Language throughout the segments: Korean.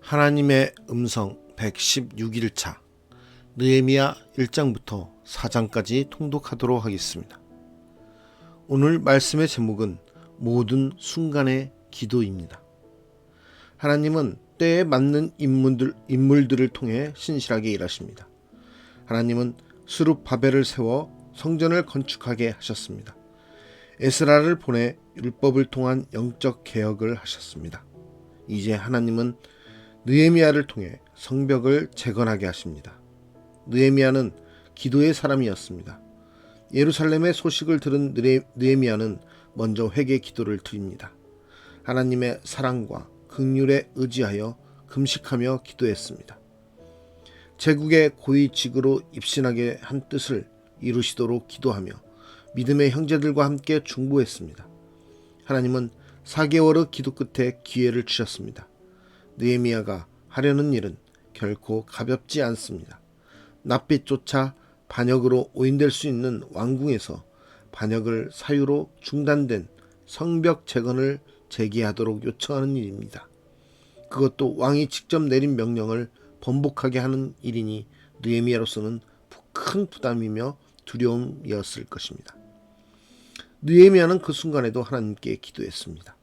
하나님의 음성 116일차 느헤미야 1장부터 4장까지 통독하도록 하겠습니다. 오늘 말씀의 제목은 모든 순간의 기도입니다. 하나님은 때에 맞는 인물들을 통해 신실하게 일하십니다. 하나님은 스룹바벨을 세워 성전을 건축하게 하셨습니다. 에스라를 보내 율법을 통한 영적 개혁을 하셨습니다. 이제 하나님은 느헤미야를 통해 성벽을 재건하게 하십니다. 느헤미야는 기도의 사람이었습니다. 예루살렘의 소식을 들은 느헤미야는 먼저 회개 기도를 드립니다. 하나님의 사랑과 긍휼에 의지하여 금식하며 기도했습니다. 제국의 고위직으로 입신하게 한 뜻을 이루시도록 기도하며 믿음의 형제들과 함께 중보했습니다. 하나님은 4개월의 기도 끝에 기회를 주셨습니다. 느헤미야가 하려는 일은 결코 가볍지 않습니다. 낯빛조차 반역으로 오인될 수 있는 왕궁에서 반역을 사유로 중단된 성벽 재건을 재개하도록 요청하는 일입니다. 그것도 왕이 직접 내린 명령을 번복하게 하는 일이니 느헤미야로서는 큰 부담이며 두려움이었을 것입니다. 느헤미야는 그 순간에도 하나님께 기도했습니다.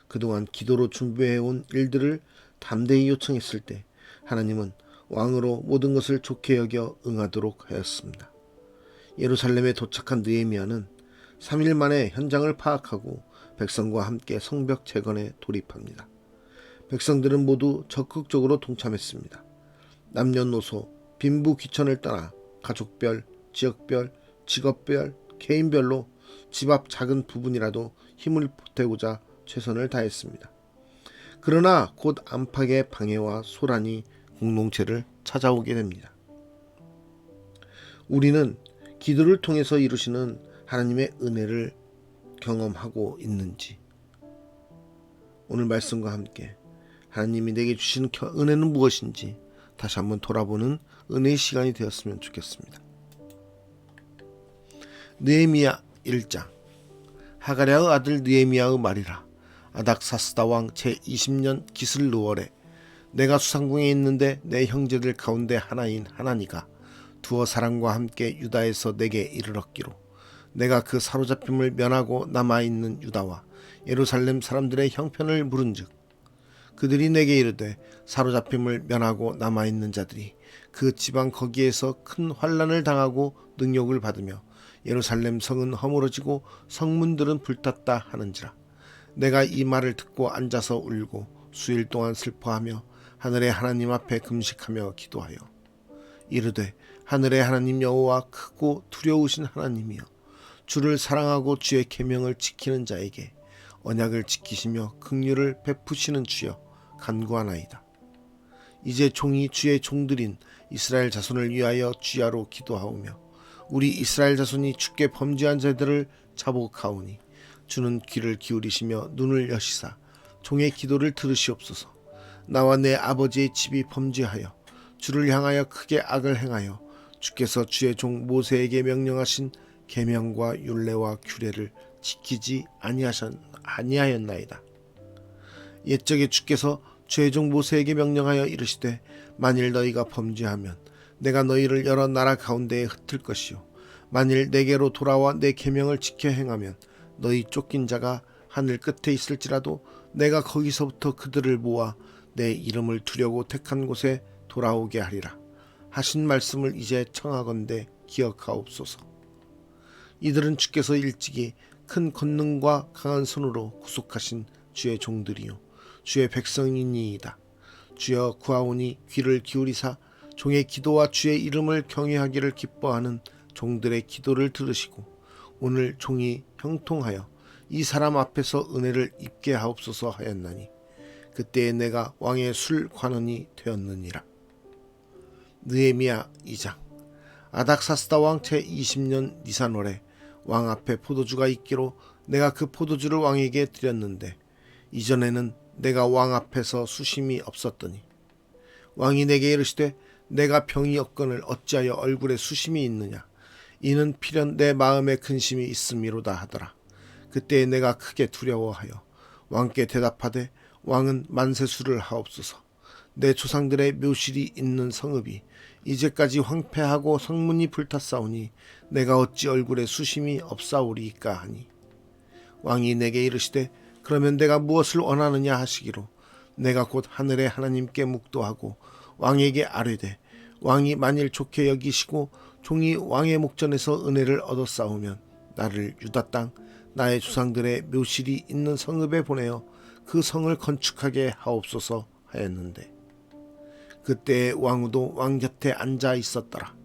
그동안 기도로 준비해온 일들을 담대히 요청했을 때 하나님은 왕으로 모든 것을 좋게 여겨 응하도록 하였습니다. 예루살렘에 도착한 느헤미야는 3일 만에 현장을 파악하고 백성과 함께 성벽 재건에 돌입합니다. 백성들은 모두 적극적으로 동참했습니다. 남녀노소, 빈부 귀천을 떠나 가족별, 지역별, 직업별, 개인별로 집 앞 작은 부분이라도 힘을 보태고자 최선을 다했습니다. 그러나 곧 안팎의 방해와 소란이 공동체를 찾아오게 됩니다. 우리는 기도를 통해서 이루시는 하나님의 은혜를 경험하고 있는지, 오늘 말씀과 함께 하나님이 내게 주시는 은혜는 무엇인지 다시 한번 돌아보는 은혜의 시간이 되었으면 좋겠습니다. 느헤미야 1장. 하가랴의 아들 느헤미야의 말이라. 아닥사스다 왕 제20년 기슬르월에 내가 수상궁에 있는데 내 형제들 가운데 하나인 하나니가 두어 사람과 함께 유다에서 내게 이르렀기로 내가 그 사로잡힘을 면하고 남아있는 유다와 예루살렘 사람들의 형편을 물은즉 그들이 내게 이르되 사로잡힘을 면하고 남아있는 자들이 그 지방 거기에서 큰 환난을 당하고 능욕을 받으며 예루살렘 성은 허물어지고 성문들은 불탔다 하는지라. 내가 이 말을 듣고 앉아서 울고 수일 동안 슬퍼하며 하늘의 하나님 앞에 금식하며 기도하여 이르되 하늘의 하나님 여호와 크고 두려우신 하나님이여 주를 사랑하고 주의 계명을 지키는 자에게 언약을 지키시며 긍휼을 베푸시는 주여 간구하나이다. 이제 종이 주의 종들인 이스라엘 자손을 위하여 주야로 기도하오며 우리 이스라엘 자손이 주께 범죄한 자들을 자복하오니 주는 귀를 기울이시며 눈을 여시사 종의 기도를 들으시옵소서. 나와 내 아버지의 집이 범죄하여 주를 향하여 크게 악을 행하여 주께서 주의 종 모세에게 명령하신 계명과 율례와 규례를 지키지 아니하였나이다. 옛적에 주께서 주의 종 모세에게 명령하여 이르시되 만일 너희가 범죄하면 내가 너희를 여러 나라 가운데에 흩을 것이요 만일 내게로 돌아와 내 계명을 지켜 행하면 너희 쫓긴 자가 하늘 끝에 있을지라도 내가 거기서부터 그들을 모아 내 이름을 두려고 택한 곳에 돌아오게 하리라 하신 말씀을 이제 청하건대 기억하옵소서. 이들은 주께서 일찍이 큰 권능과 강한 손으로 구속하신 주의 종들이요 주의 백성이니이다. 주여 구하오니 귀를 기울이사 종의 기도와 주의 이름을 경외하기를 기뻐하는 종들의 기도를 들으시고 오늘 종이 형통하여 이 사람 앞에서 은혜를 입게 하옵소서 하였나니 그때에 내가 왕의 술 관원이 되었느니라. 느헤미야 2장. 아닥사스다 왕 제20년 니산월에 왕 앞에 포도주가 있기로 내가 그 포도주를 왕에게 드렸는데 이전에는 내가 왕 앞에서 수심이 없었더니 왕이 내게 이르시되 내가 병이 없거늘 어찌하여 얼굴에 수심이 있느냐 이는 필연 내 마음에 근심이 있음이로다 하더라. 그때에 내가 크게 두려워하여 왕께 대답하되 왕은 만세수를 하옵소서. 내 조상들의 묘실이 있는 성읍이 이제까지 황폐하고 성문이 불탔사오니 내가 어찌 얼굴에 수심이 없사오리이까 하니 왕이 내게 이르시되 그러면 내가 무엇을 원하느냐 하시기로 내가 곧 하늘의 하나님께 묵도하고 왕에게 아뢰되 왕이 만일 좋게 여기시고 종이 왕의 목전에서 은혜를 얻었사오면 나를 유다 땅 나의 조상들의 묘실이 있는 성읍에 보내어 그 성을 건축하게 하옵소서 하였는데 그때에 왕후도 왕 곁에 앉아 있었더라.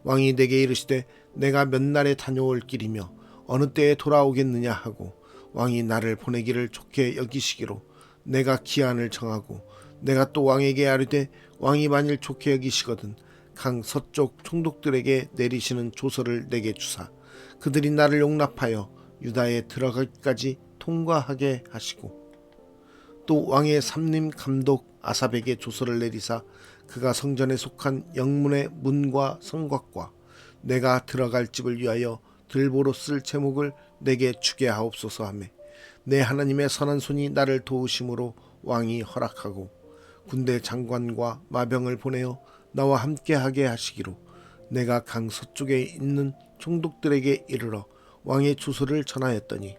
왕이 내게 이르시되 내가 몇 날에 다녀올 길이며 어느 때에 돌아오겠느냐 하고 왕이 나를 보내기를 좋게 여기시기로 내가 기한을 정하고 내가 또 왕에게 아뢰되 왕이 만일 좋게 여기시거든 강 서쪽 총독들에게 내리시는 조서를 내게 주사 그들이 나를 용납하여 유다에 들어가기까지 통과하게 하시고 또 왕의 삼림 감독 아삽에게 조서를 내리사 그가 성전에 속한 영문의 문과 성곽과 내가 들어갈 집을 위하여 들보로 쓸 제목을 내게 주게 하옵소서 하며 내 하나님의 선한 손이 나를 도우심으로 왕이 허락하고 군대 장관과 마병을 보내어 나와 함께하게 하시기로 내가 강 서쪽에 있는 총독들에게 이르러 왕의 주소를 전하였더니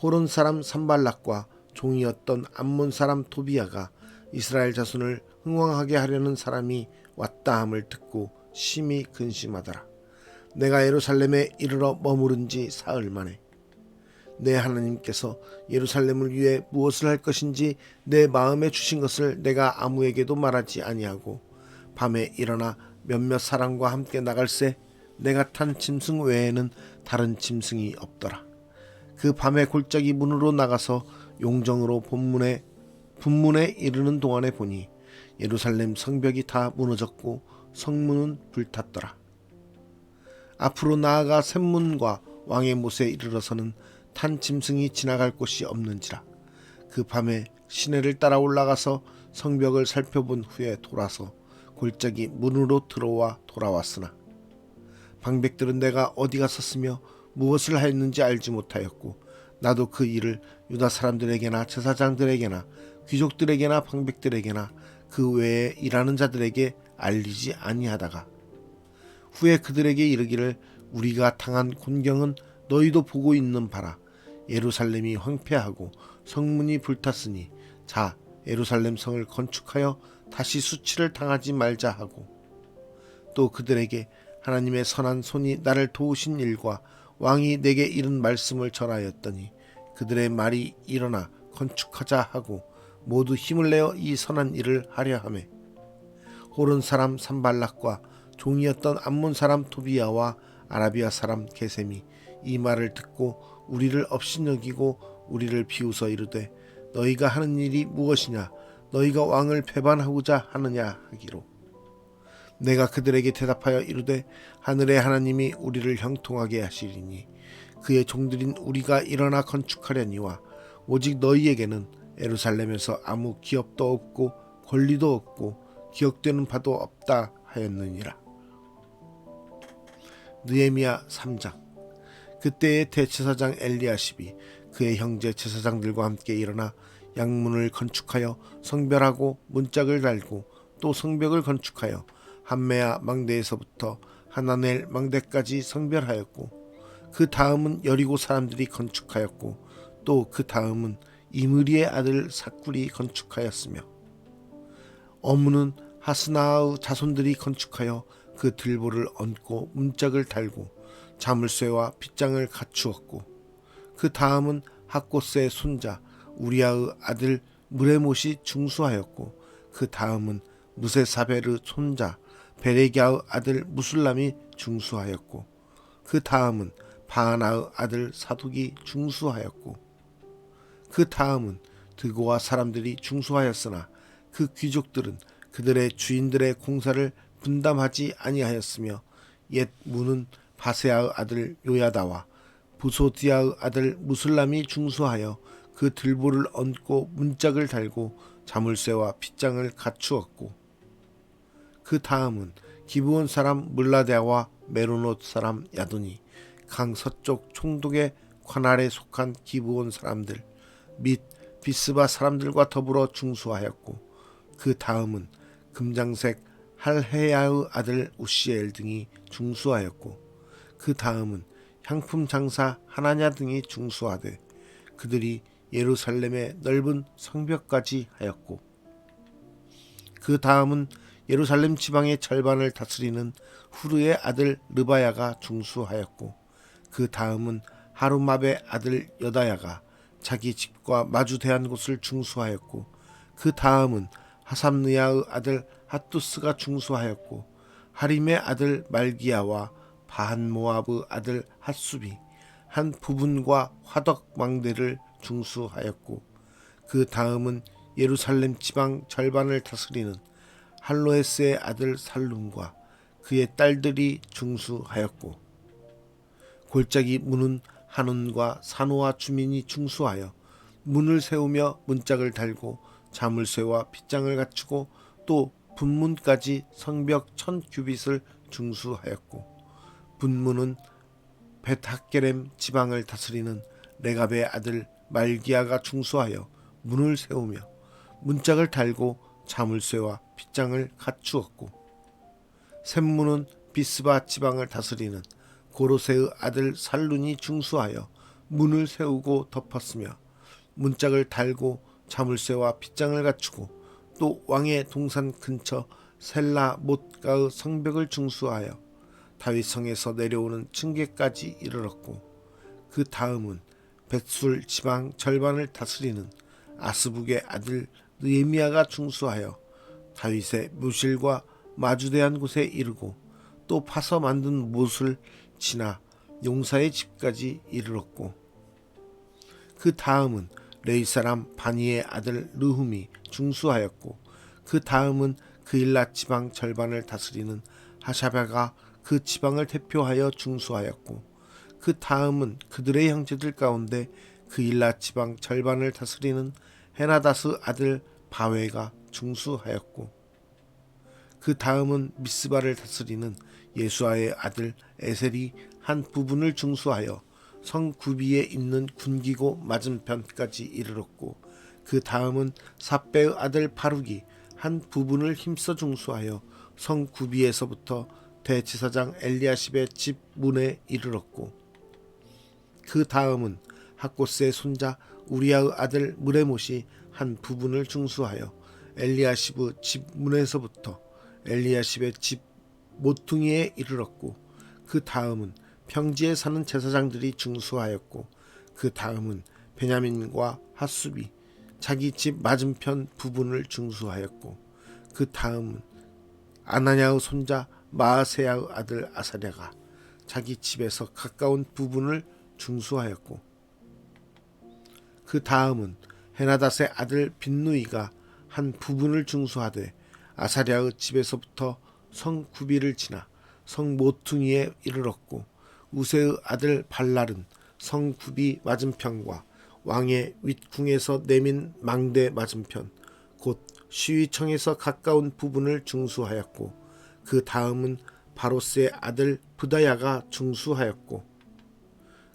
호론 사람 산발락과 종이었던 암몬 사람 토비아가 이스라엘 자손을 흥왕하게 하려는 사람이 왔다 함을 듣고 심히 근심하더라. 내가 예루살렘에 이르러 머무른 지 사흘 만에 내 하나님께서 예루살렘을 위해 무엇을 할 것인지 내 마음에 주신 것을 내가 아무에게도 말하지 아니하고 밤에 일어나 몇몇 사람과 함께 나갈새 내가 탄 짐승 외에는 다른 짐승이 없더라. 그 밤에 골짜기 문으로 나가서 용정으로 분문에 이르는 동안에 보니 예루살렘 성벽이 다 무너졌고 성문은 불탔더라. 앞으로 나아가 샘문과 왕의 못에 이르러서는 탄 짐승이 지나갈 곳이 없는지라. 그 밤에 시내를 따라 올라가서 성벽을 살펴본 후에 돌아서 골짜기 문으로 들어와 돌아왔으나 방백들은 내가 어디가 섰으며 무엇을 하였는지 알지 못하였고 나도 그 일을 유다 사람들에게나 제사장들에게나 귀족들에게나 방백들에게나 그 외에 일하는 자들에게 알리지 아니하다가 후에 그들에게 이르기를 우리가 당한 곤경은 너희도 보고 있는 바라. 예루살렘이 황폐하고 성문이 불탔으니 자 예루살렘 성을 건축하여 다시 수치를 당하지 말자 하고 또 그들에게 하나님의 선한 손이 나를 도우신 일과 왕이 내게 이른 말씀을 전하였더니 그들의 말이 일어나 건축하자 하고 모두 힘을 내어 이 선한 일을 하려 하매 호른 사람 산발락과 종이었던 암몬 사람 토비야와 아라비아 사람 게셈이 이 말을 듣고 우리를 업신여기고 우리를 비웃어 이르되 너희가 하는 일이 무엇이냐 너희가 왕을 배반하고자 하느냐 하기로 내가 그들에게 대답하여 이르되 하늘의 하나님이 우리를 형통하게 하시리니 그의 종들인 우리가 일어나 건축하려니와 오직 너희에게는 예루살렘에서 아무 기업도 없고 권리도 없고 기억되는 바도 없다 하였느니라. 느헤미야 3장. 그때의 대제사장 엘리야십이 그의 형제 제사장들과 함께 일어나 양문을 건축하여 성별하고 문짝을 달고 또 성벽을 건축하여 함메아 망대에서부터 하나넬 망대까지 성별하였고 그 다음은 여리고 사람들이 건축하였고 또 그 다음은 이므리의 아들 사꿀이 건축하였으며 어무는 하스나의 자손들이 건축하여 그 들보를 얹고 문짝을 달고 자물쇠와 빗장을 갖추었고 그 다음은 학곳의 손자 우리아의 아들 무레못이 중수하였고 그 다음은 무세사베르 손자 베레기아의 아들 무술람이 중수하였고 그 다음은 바하나의 아들 사독이 중수하였고 그 다음은 드고와 사람들이 중수하였으나 그 귀족들은 그들의 주인들의 공사를 분담하지 아니하였으며 옛 문은 바세아의 아들 요야다와 부소디아의 아들 무술람이 중수하여 그 들보를 얹고 문짝을 달고 자물쇠와 빗장을 갖추었고 그 다음은 기브온 사람 물라데아와 메로노 사람 야돈이 강 서쪽 총독의 관할에 속한 기브온 사람들 및 비스바 사람들과 더불어 중수하였고 그 다음은 금장색 할헤야의 아들 우시엘 등이 중수하였고 그 다음은 향품 장사 하나냐 등이 중수하되 그들이 예루살렘의 넓은 성벽까지 하였고 그 다음은 예루살렘 지방의 절반을 다스리는 후르의 아들 르바야가 중수하였고 그 다음은 하루마베 아들 여다야가 자기 집과 마주대한 곳을 중수하였고 그 다음은 하삼느야의 아들 핫두스가 중수하였고 하림의 아들 말기야와 바한모압의 아들 핫수비 한 부분과 화덕 망대를 중수하였고 그 다음은 예루살렘 지방 절반을 다스리는 할로에스의 아들 살룸과 그의 딸들이 중수하였고 골짜기 문은 하논과 사노아 주민이 중수하여 문을 세우며 문짝을 달고 자물쇠와 빗장을 갖추고 또 분문까지 성벽 1000규빗을 중수하였고 분문은 벳학게렘 지방을 다스리는 레갑의 아들 말기야가 중수하여 문을 세우며 문짝을 달고 자물쇠와 빗장을 갖추었고 샘문은 비스바 지방을 다스리는 고로세의 아들 살룬이 중수하여 문을 세우고 덮었으며 문짝을 달고 자물쇠와 빗장을 갖추고 또 왕의 동산 근처 셀라 못가의 성벽을 중수하여 다윗성에서 내려오는 층계까지 이르렀고 그 다음은 벳술 지방 절반을 다스리는 아스북의 아들 느헤미야가 중수하여 다윗의 묘실과 마주대한 곳에 이르고 또 파서 만든 못을 지나 용사의 집까지 이르렀고 그 다음은 레위 사람 바니의 아들 르훔이 중수하였고 그 다음은 그일라 지방 절반을 다스리는 하샤베가 그 지방을 대표하여 중수하였고 그 다음은 그들의 형제들 가운데 그일라 지방 절반을 다스리는 헤나다스 아들 바웨가 중수하였고 그 다음은 미스바를 다스리는 예수아의 아들 에셀이 한 부분을 중수하여 성 구비에 있는 군기고 맞은편까지 이르렀고 그 다음은 삽배의 아들 바룩이 한 부분을 힘써 중수하여 성 구비에서부터 대제사장 엘리야십의 집 문에 이르렀고 그 다음은 학고스의 손자 우리야의 아들 무레못이 한 부분을 중수하여 엘리야십의 집 문에서부터 엘리야십의 집 모퉁이에 이르렀고 그 다음은 평지에 사는 제사장들이 중수하였고 그 다음은 베냐민과 핫수비 자기 집 맞은편 부분을 중수하였고 그 다음은 아나냐의 손자 마아세야의 아들 아사랴가 자기 집에서 가까운 부분을 중수하였고 그 다음은 헤나닷의 아들 빈누이가 한 부분을 중수하되 아사랴의 집에서부터 성 구비를 지나 성 모퉁이에 이르렀고 우세의 아들 발랄은 성 구비 맞은편과 왕의 윗궁에서 내민 망대 맞은편 곧 시위청에서 가까운 부분을 중수하였고 그 다음은 바로스의 아들 부다야가 중수하였고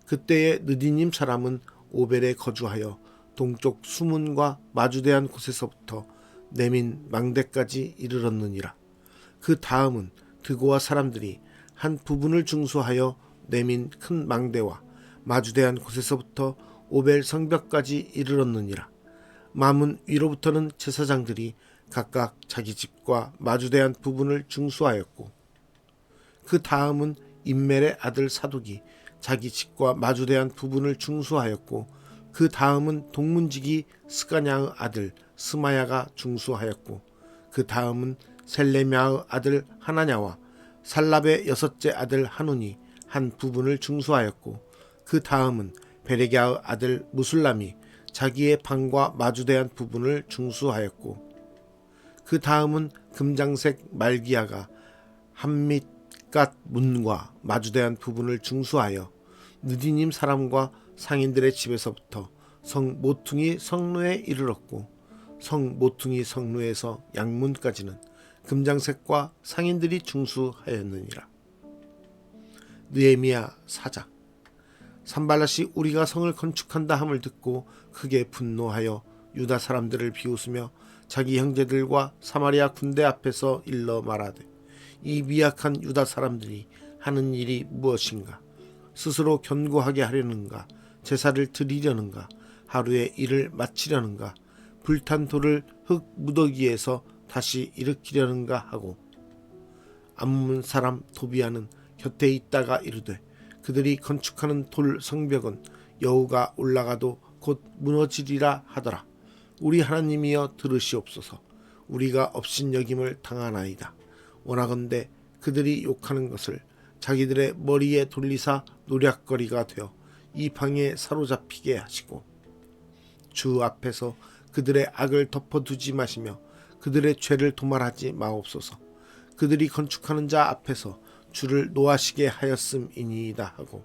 그때의 느디님 사람은 오벨에 거주하여 동쪽 수문과 마주대한 곳에서부터 내민 망대까지 이르렀느니라. 그 다음은 드고와 사람들이 한 부분을 중수하여 내민 큰 망대와 마주대한 곳에서부터 오벨 성벽까지 이르렀느니라. 마문 위로부터는 제사장들이 각각 자기 집과 마주대한 부분을 중수하였고 그 다음은 임멜의 아들 사독이 자기 집과 마주대한 부분을 중수하였고 그 다음은 동문지기 스가냐의 아들 스마야가 중수하였고 그 다음은 셀레미야의 아들 하나냐와 살랍의 여섯째 아들 하눈이 한 부분을 중수하였고 그 다음은 베레기야의 아들 무술람이 자기의 방과 마주대한 부분을 중수하였고 그 다음은 금장색 말기야가 함밋갓 문과 마주대한 부분을 중수하여 느디님 사람과 상인들의 집에서부터 성 모퉁이 성루에 이르렀고 성 모퉁이 성루에서 양문까지는 금장색과 상인들이 중수하였느니라. 느헤미야 사장. 산발랏이 우리가 성을 건축한다 함을 듣고 크게 분노하여 유다 사람들을 비웃으며 자기 형제들과 사마리아 군대 앞에서 일러 말하되 이 미약한 유다 사람들이 하는 일이 무엇인가? 스스로 견고하게 하려는가? 제사를 드리려는가? 하루에 일을 마치려는가? 불탄 돌을 흙 무더기에서 다시 일으키려는가 하고 암몬 사람 도비아는 곁에 있다가 이르되 그들이 건축하는 돌 성벽은 여호가 올라가도 곧 무너지리라 하더라. 우리 하나님이여 들으시옵소서. 우리가 업신여김을 당하나이다. 원하건대 그들이 욕하는 것을 자기들의 머리에 돌리사 노략거리가 되어 이 방에 사로잡히게 하시고 주 앞에서 그들의 악을 덮어두지 마시며 그들의 죄를 도말하지 마옵소서. 그들이 건축하는 자 앞에서 주를 노하시게 하였음이니이다 하고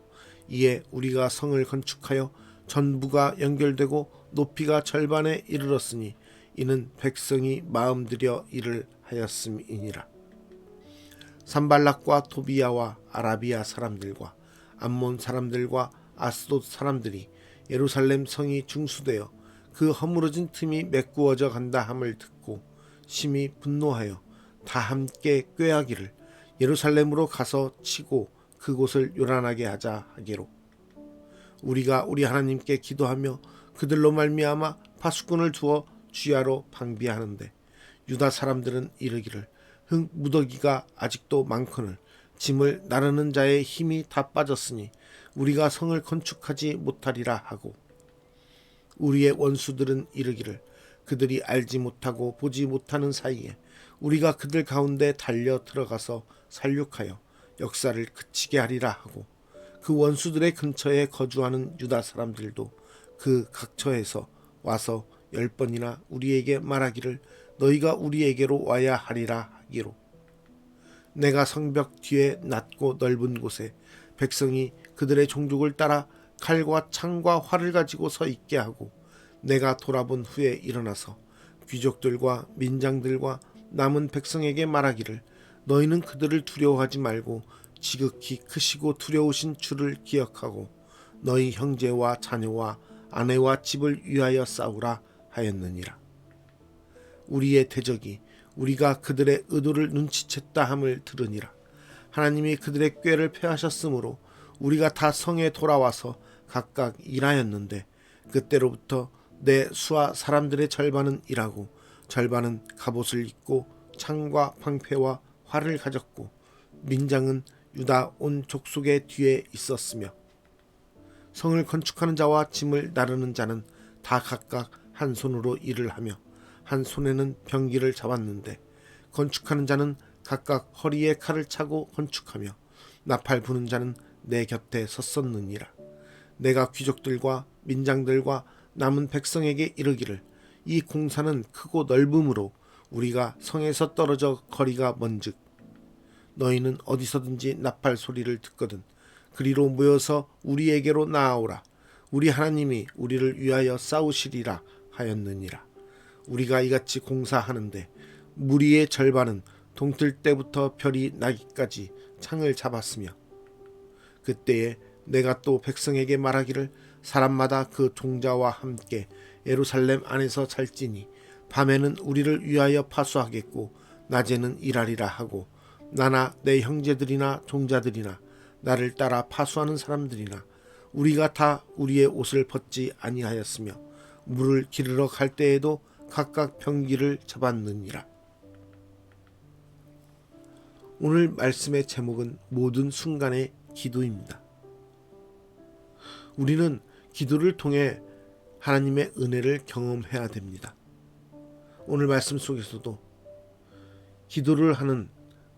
이에 우리가 성을 건축하여 전부가 연결되고 높이가 절반에 이르렀으니 이는 백성이 마음들여 일을 하였음이니라. 산발락과 토비야와 아라비아 사람들과 암몬 사람들과 아스돗 사람들이 예루살렘 성이 중수되어 그 허물어진 틈이 메꾸어져 간다 함을 듣고 심히 분노하여 다 함께 꾀하기를 예루살렘으로 가서 치고 그곳을 요란하게 하자 하기로 우리가 우리 하나님께 기도하며 그들로 말미암아 파수꾼을 두어 주야로 방비하는데 유다 사람들은 이르기를 흙 무더기가 아직도 많거늘 짐을 나르는 자의 힘이 다 빠졌으니 우리가 성을 건축하지 못하리라 하고 우리의 원수들은 이르기를 그들이 알지 못하고 보지 못하는 사이에 우리가 그들 가운데 달려 들어가서 살육하여 역사를 그치게 하리라 하고 그 원수들의 근처에 거주하는 유다 사람들도 그 각처에서 와서 10번이나 우리에게 말하기를 너희가 우리에게로 와야 하리라 하기로 내가 성벽 뒤에 낮고 넓은 곳에 백성이 그들의 종족을 따라 칼과 창과 활을 가지고 서 있게 하고 내가 돌아본 후에 일어나서 귀족들과 민장들과 남은 백성에게 말하기를 너희는 그들을 두려워하지 말고 지극히 크시고 두려우신 주를 기억하고 너희 형제와 자녀와 아내와 집을 위하여 싸우라 하였느니라. 우리의 대적이 우리가 그들의 의도를 눈치챘다 함을 들으니라. 하나님이 그들의 꾀를 패하셨으므로 우리가 다 성에 돌아와서 각각 일하였는데 그때로부터 내 수하 사람들의 절반은 일하고 절반은 갑옷을 입고 창과 방패와 활을 가졌고 민장은 유다 온 족속의 뒤에 있었으며 성을 건축하는 자와 짐을 나르는 자는 다 각각 한 손으로 일을 하며 한 손에는 병기를 잡았는데 건축하는 자는 각각 허리에 칼을 차고 건축하며 나팔 부는 자는 내 곁에 섰었느니라. 내가 귀족들과 민장들과 남은 백성에게 이르기를 이 공사는 크고 넓음으로 우리가 성에서 떨어져 거리가 먼즉 너희는 어디서든지 나팔 소리를 듣거든 그리로 모여서 우리에게로 나아오라. 우리 하나님이 우리를 위하여 싸우시리라 하였느니라. 우리가 이같이 공사하는데 무리의 절반은 동틀 때부터 별이 나기까지 창을 잡았으며 그때에 내가 또 백성에게 말하기를 사람마다 그 종자와 함께 예루살렘 안에서 살지니 밤에는 우리를 위하여 파수하겠고 낮에는 일하리라 하고 나나 내 형제들이나 종자들이나 나를 따라 파수하는 사람들이나 우리가 다 우리의 옷을 벗지 아니하였으며 물을 기르러 갈 때에도 각각 병기를 잡았느니라. 오늘 말씀의 제목은 모든 순간의 기도입니다. 우리는 기도를 통해 하나님의 은혜를 경험해야 됩니다. 오늘 말씀 속에서도 기도를 하는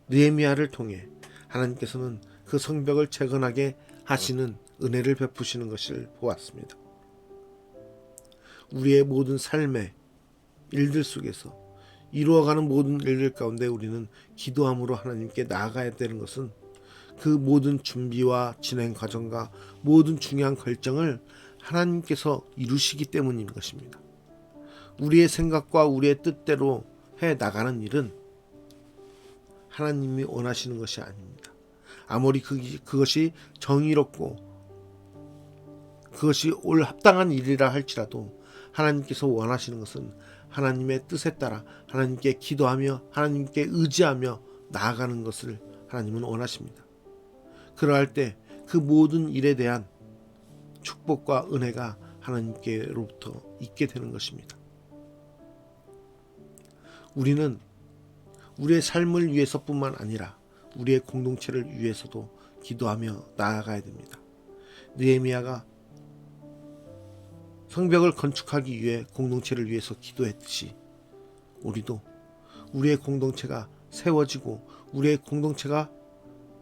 느헤미야를 통해 하나님께서는 그 성벽을 재건하게 하시는 은혜를 베푸시는 것을 보았습니다. 우리의 모든 삶의 일들 속에서 이루어가는 모든 일들 가운데 우리는 기도함으로 하나님께 나아가야 되는 것은 그 모든 준비와 진행 과정과 모든 중요한 결정을 하나님께서 이루시기 때문인 것입니다. 우리의 생각과 우리의 뜻대로 해 나가는 일은 하나님이 원하시는 것이 아닙니다. 아무리 그것이 정의롭고 그것이 올 합당한 일이라 할지라도 하나님께서 원하시는 것은 하나님의 뜻에 따라 하나님께 기도하며 하나님께 의지하며 나아가는 것을 하나님은 원하십니다. 그러할 때 그 모든 일에 대한 축복과 은혜가 하나님께로부터 있게 되는 것입니다. 우리는 우리의 삶을 위해서뿐만 아니라 우리의 공동체를 위해서도 기도하며 나아가야 됩니다. 느헤미야가 성벽을 건축하기 위해 공동체를 위해서 기도했듯이 우리도 우리의 공동체가 세워지고 우리의 공동체가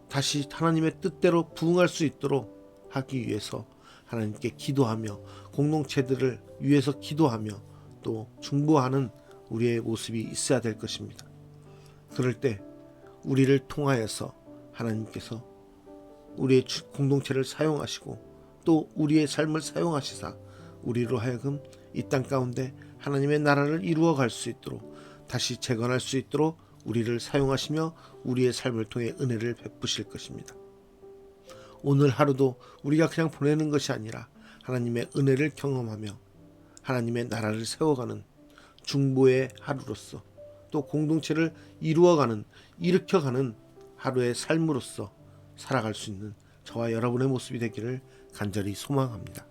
다시 하나님의 뜻대로 부응할 수 있도록 하기 위해서 하나님께 기도하며 공동체들을 위해서 기도하며 또 중보하는 우리의 모습이 있어야 될 것입니다. 그럴 때 우리를 통하여서 하나님께서 우리의 공동체를 사용하시고 또 우리의 삶을 사용하시사 우리로 하여금 이 땅 가운데 하나님의 나라를 이루어 갈 수 있도록 다시 재건할 수 있도록 우리를 사용하시며 우리의 삶을 통해 은혜를 베푸실 것입니다. 오늘 하루도 우리가 그냥 보내는 것이 아니라 하나님의 은혜를 경험하며 하나님의 나라를 세워가는 중보의 하루로서 또 공동체를 일으켜가는 하루의 삶으로서 살아갈 수 있는 저와 여러분의 모습이 되기를 간절히 소망합니다.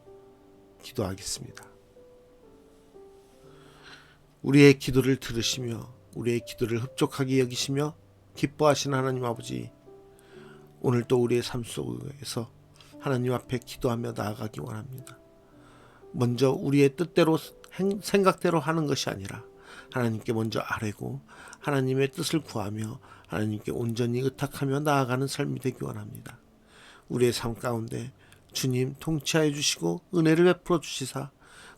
기도하겠습니다. 우리의 기도를 들으시며 우리의 기도를 흡족하게 여기시며 기뻐하시는 하나님 아버지, 오늘 또 우리의 삶 속에서 하나님 앞에 기도하며 나아가기 원합니다. 먼저 우리의 뜻대로 생각대로 하는 것이 아니라 하나님께 먼저 아뢰고 하나님의 뜻을 구하며 하나님께 온전히 의탁하며 나아가는 삶이 되기 원합니다. 우리의 삶 가운데 주님 통치하여 주시고 은혜를 베풀어 주시사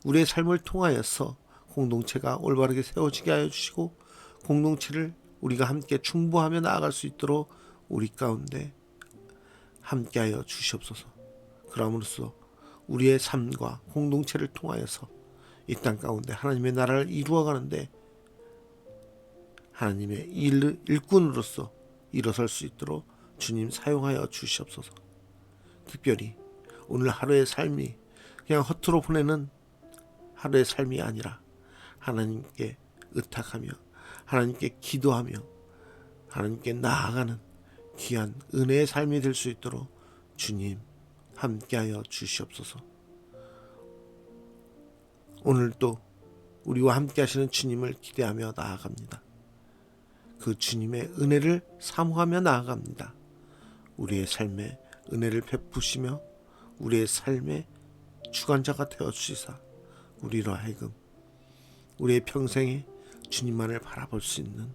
우리의 삶을 통하여서 공동체가 올바르게 세워지게 하여 주시고 공동체를 우리가 함께 중보하며 나아갈 수 있도록 우리 가운데 함께하여 주시옵소서. 그럼으로써 우리의 삶과 공동체를 통하여서 이 땅 가운데 하나님의 나라를 이루어가는데 하나님의 일꾼으로서 일어설 수 있도록 주님 사용하여 주시옵소서. 특별히 오늘 하루의 삶이 그냥 허투루 보내는 하루의 삶이 아니라 하나님께 의탁하며 하나님께 기도하며 하나님께 나아가는 귀한 은혜의 삶이 될 수 있도록 주님 함께하여 주시옵소서. 오늘도 우리와 함께 하시는 주님을 기대하며 나아갑니다. 그 주님의 은혜를 사모하며 나아갑니다. 우리의 삶에 은혜를 베푸시며 우리의 삶의 주관자가 되어주시사 우리로 하여금 우리의 평생에 주님만을 바라볼 수 있는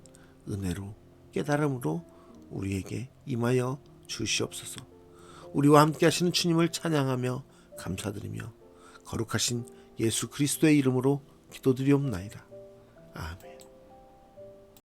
은혜로 깨달음으로 우리에게 임하여 주시옵소서. 우리와 함께 하시는 주님을 찬양하며 감사드리며 거룩하신 예수 그리스도의 이름으로 기도드리옵나이다. 아멘.